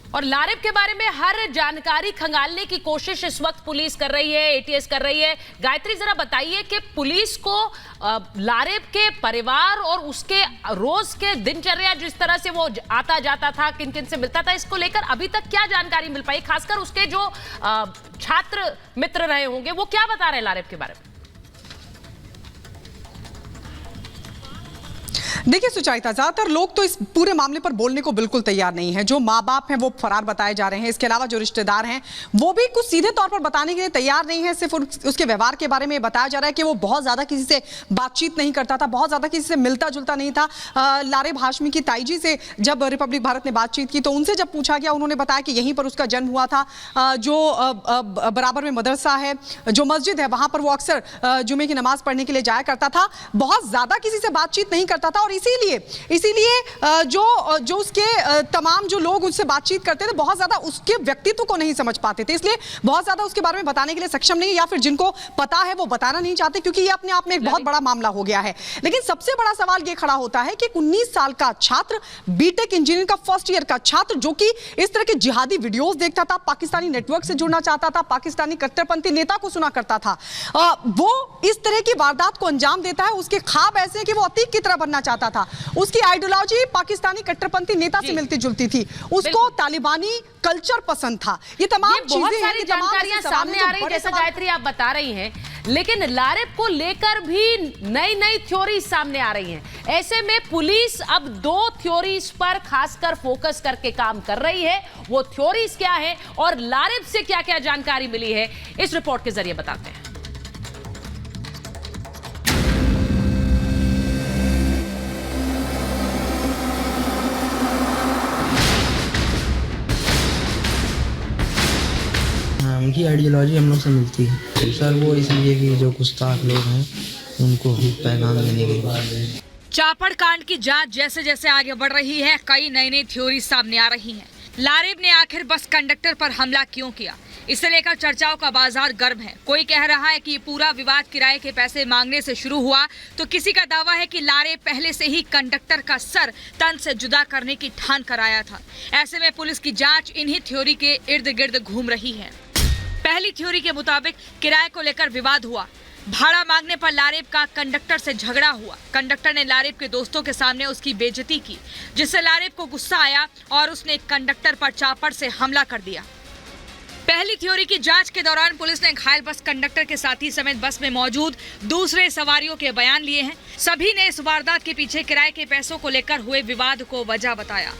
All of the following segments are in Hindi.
और लारेब के बारे में हर जानकारी खंगालने की कोशिश इस वक्त पुलिस कर रही है, एटीएस कर रही है। गायत्री, जरा बताइए कि पुलिस को लारेब के परिवार और उसके रोज के दिनचर्या, जिस तरह से वो आता जाता था, किन किन से मिलता था, इसको लेकर अभी तक क्या जानकारी मिल पाई? खासकर उसके जो छात्र मित्र रहे होंगे वो क्या बता रहे हैं लारेब के बारे में? देखिए सुचाइता, ज्यादातर लोग तो इस पूरे मामले पर बोलने को बिल्कुल तैयार नहीं है। जो माँ बाप हैं वो फरार बताए जा रहे हैं। इसके अलावा जो रिश्तेदार हैं वो भी कुछ सीधे तौर पर बताने के लिए तैयार नहीं है। सिर्फ उसके व्यवहार के बारे में बताया जा रहा है कि वो बहुत ज्यादा किसी से बातचीत नहीं करता था, बहुत ज्यादा किसी से मिलता जुलता नहीं था। लारेब हाशमी की ताई जी से जब रिपब्लिक भारत ने बातचीत की तो उनसे जब पूछा गया, उन्होंने बताया कि यहीं पर उसका जन्म हुआ था। जो बराबर में मदरसा है, जो मस्जिद है, वहां पर वो अक्सर जुमे की नमाज पढ़ने के लिए जाया करता था। बहुत ज्यादा किसी से बातचीत नहीं करता था और इसीलिए जो उसके तमाम जो लोग उससे बातचीत करते थे बहुत ज्यादा उसके व्यक्तित्व को नहीं समझ पाते थे, इसलिए बहुत ज्यादा उसके बारे में बताने के लिए सक्षम नहीं, या फिर जिनको पता है वो बताना नहीं चाहते, क्योंकि ये अपने आप में एक बहुत बड़ा मामला हो गया है। लेकिन सबसे बड़ा सवाल ये खड़ा होता है कि 19 साल का छात्र, बीटेक इंजीनियरिंग का फर्स्ट ईयर का छात्र, जो कि इस तरह के जिहादी वीडियोस देखता था, पाकिस्तानी नेटवर्क से जुड़ना चाहता था, पाकिस्तानी कट्टरपंथी नेता को सुना करता था, वो इस तरह की वारदात को अंजाम देता है। उसके ख्वाब ऐसे हैं कि वो अतीक की तरह बनना चाहता था। उसकी आइडियोलॉजी पाकिस्तानी कट्टरपंथी नेता से मिलती जुलती थी। उसको तालिबानी कल्चर पसंद था। ये तमाम बहुत चीजें सारी जानकारियां सामने आ रही हैं, जैसा गायत्री आप बता रही हैं, लेकिन लारेब को लेकर भी नई नई थ्योरी सामने आ रही हैं। ऐसे में पुलिस अब 2 थ्योरीज पर खासकर फोकस करके काम कर रही है। वो थ्योरीज क्या है और लारेब से क्या क्या जानकारी मिली है, इस रिपोर्ट के जरिए बताते हैं। उनकी आइडियोलॉजी हम लोग से मिलती है तो सर, वो इसलिए कि जो गुस्ताख लोग हैं उनको पैगाम देने के लिए। चापड़ कांड की जांच जैसे जैसे आगे बढ़ रही है, कई नई नई थ्योरी सामने आ रही हैं। लारेब ने आखिर बस कंडक्टर पर हमला क्यों किया, इसे लेकर चर्चाओं का बाजार गर्म है। कोई कह रहा है कि ये पूरा विवाद किराए के पैसे मांगने से शुरू हुआ, तो किसी का दावा है कि लारेब पहले से ही कंडक्टर का सर तन से जुदा करने की ठान कर आया था। ऐसे में पुलिस की जांच इन्हीं थ्योरी के इर्द गिर्द घूम रही है। पहली थ्योरी के मुताबिक किराए को लेकर विवाद हुआ। भाड़ा मांगने पर लारेब का कंडक्टर से झगड़ा हुआ। कंडक्टर ने लारेब के दोस्तों के सामने उसकी बेइज्जती की, जिससे लारेब को गुस्सा आया और उसने कंडक्टर पर चापड़ से हमला कर दिया। पहली थ्योरी की जांच के दौरान पुलिस ने घायल बस कंडक्टर के साथी समेत बस में मौजूद दूसरे सवारियों के बयान लिए हैं। सभी ने इस वारदात के पीछे किराए के पैसों को लेकर हुए विवाद को वजह बताया।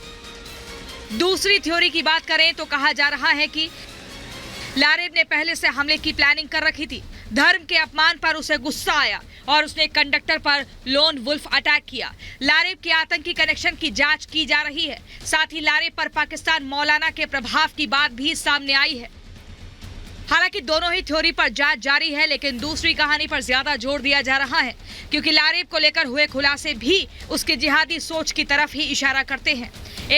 दूसरी थ्योरी की बात करें तो कहा जा रहा है कि लारेब ने पहले से हमले की प्लानिंग कर रखी थी। धर्म के अपमान पर उसे गुस्सा आया और उसने कंडक्टर पर लोन वुल्फ अटैक किया। लारेब के आतंकी कनेक्शन की जांच की जा रही है। साथ ही लारेब पर पाकिस्तान मौलाना के प्रभाव की बात भी सामने आई है। हालांकि दोनों ही थ्योरी पर जांच जारी है, लेकिन दूसरी कहानी पर ज्यादा जोर दिया जा रहा है, क्योंकि लारेब को लेकर हुए खुलासे भी उसके जिहादी सोच की तरफ ही इशारा करते हैं।